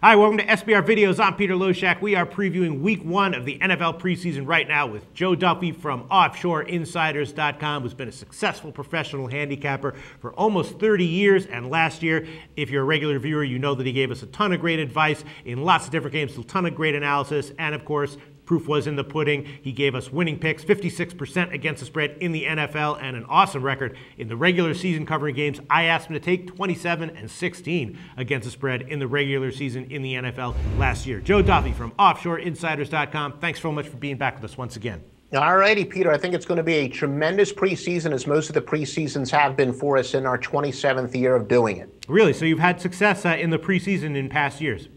Hi, welcome to SBR Videos. I'm Peter Loshak. We are previewing Week 1 of the NFL preseason right now with Joe Duffy from OffshoreInsiders.com, who's been a successful professional handicapper for almost 30 years. And last year, if you're a regular viewer, you know that he gave us a ton of great advice in lots of different games, a ton of great analysis, and of course, proof was in the pudding. He gave us winning picks, 56% against the spread in the NFL, and an awesome record in the regular season covering games. I asked him to take 27-16 against the spread in the regular season in the NFL last year. Joe Duffy from OffshoreInsiders.com. Thanks so much for being back with us once again. All righty, Peter. I think it's going to be a tremendous preseason, as most of the preseasons have been for us in our 27th year of doing it. Really? So you've had success in the preseason in past years?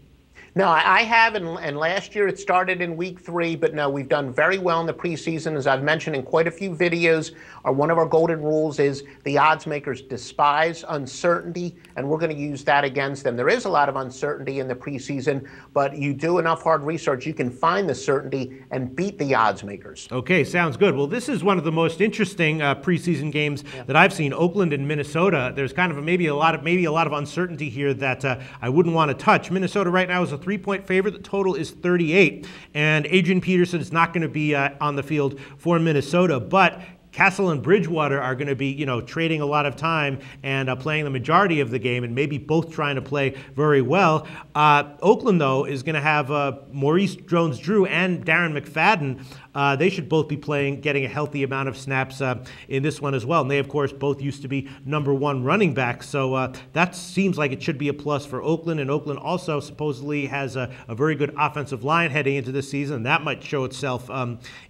No, I have, and last year it started in Week 3, but no, we've done very well in the preseason. As I've mentioned in quite a few videos, one of our golden rules is the odds makers despise uncertainty, and we're going to use that against them. There is a lot of uncertainty in the preseason, but you do enough hard research, you can find the certainty and beat the odds makers. Okay, sounds good. Well, this is one of the most interesting preseason games that I've seen. Oakland and Minnesota. There's kind of maybe a lot of uncertainty here that I wouldn't want to touch. Minnesota right now is a 3-point favorite. The total is 38, and Adrian Peterson is not going to be on the field for Minnesota, but Castle and Bridgewater are going to be, trading a lot of time and playing the majority of the game, and maybe both trying to play very well. Oakland, though, is going to have Maurice Jones-Drew and Darren McFadden. They should both be getting a healthy amount of snaps in this one as well. And they, of course, both used to be #1 running backs. So that seems like it should be a plus for Oakland. And Oakland also supposedly has a very good offensive line heading into this season. That might show itself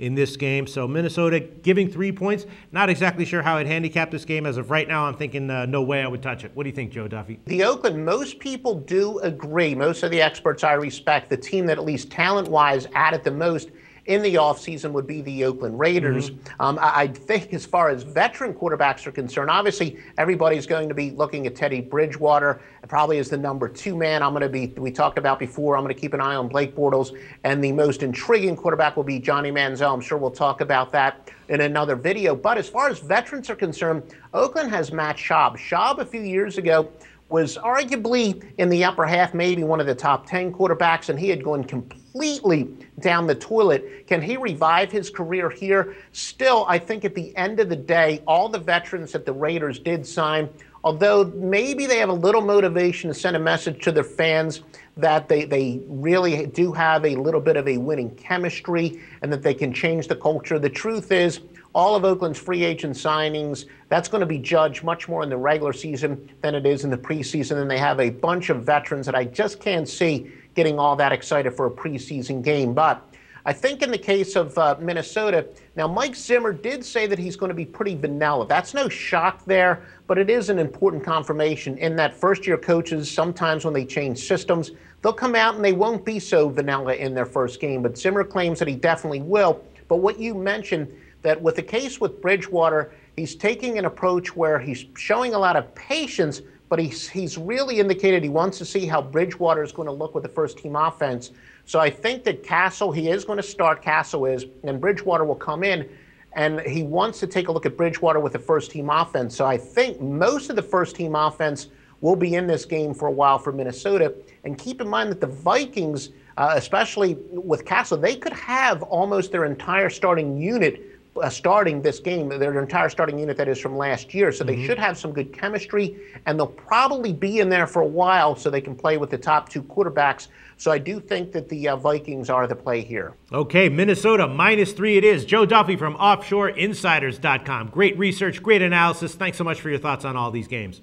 in this game. So Minnesota giving 3 points. Not exactly sure how I'd handicap this game. As of right now, I'm thinking no way I would touch it. What do you think, Joe Duffy? The Oakland, most people do agree. Most of the experts I respect, the team that at least talent-wise added the most in the offseason would be the Oakland Raiders. I think as far as veteran quarterbacks are concerned, obviously everybody's going to be looking at Teddy Bridgewater, probably as the #2 man. We talked about before, I'm going to keep an eye on Blake Bortles, and the most intriguing quarterback will be Johnny Manziel. I'm sure we'll talk about that in another video. But as far as veterans are concerned, Oakland has Matt Schaub. Schaub, a few years ago, was arguably in the upper half, maybe one of the top 10 quarterbacks, and he had gone completely down the toilet. Can he revive his career here? Still, I think at the end of the day, all the veterans that the Raiders did sign, although maybe they have a little motivation to send a message to their fans that they really do have a little bit of a winning chemistry and that they can change the culture. The truth is, all of Oakland's free agent signings, that's going to be judged much more in the regular season than it is in the preseason. And they have a bunch of veterans that I just can't see getting all that excited for a preseason game. But I think in the case of Minnesota, now Mike Zimmer did say that he's going to be pretty vanilla. That's no shock there, but it is an important confirmation in that first-year coaches, sometimes when they change systems, they'll come out and they won't be so vanilla in their first game. But Zimmer claims that he definitely will. But what you mentioned, that with the case with Bridgewater, he's taking an approach where he's showing a lot of patience, but he's really indicated he wants to see how Bridgewater is going to look with the first-team offense. So I think that he is going to start, and Bridgewater will come in, and he wants to take a look at Bridgewater with the first-team offense. So I think most of the first-team offense will be in this game for a while for Minnesota. And keep in mind that the Vikings, especially with Castle, they could have almost their entire starting unit starting this game, their entire starting unit that is from last year. So they should have some good chemistry, and they'll probably be in there for a while so they can play with the top 2 quarterbacks. So I do think that the Vikings are the play here. Okay, Minnesota -3 it is. Joe Duffy from OffshoreInsiders.com. Great research, great analysis. Thanks so much for your thoughts on all these games.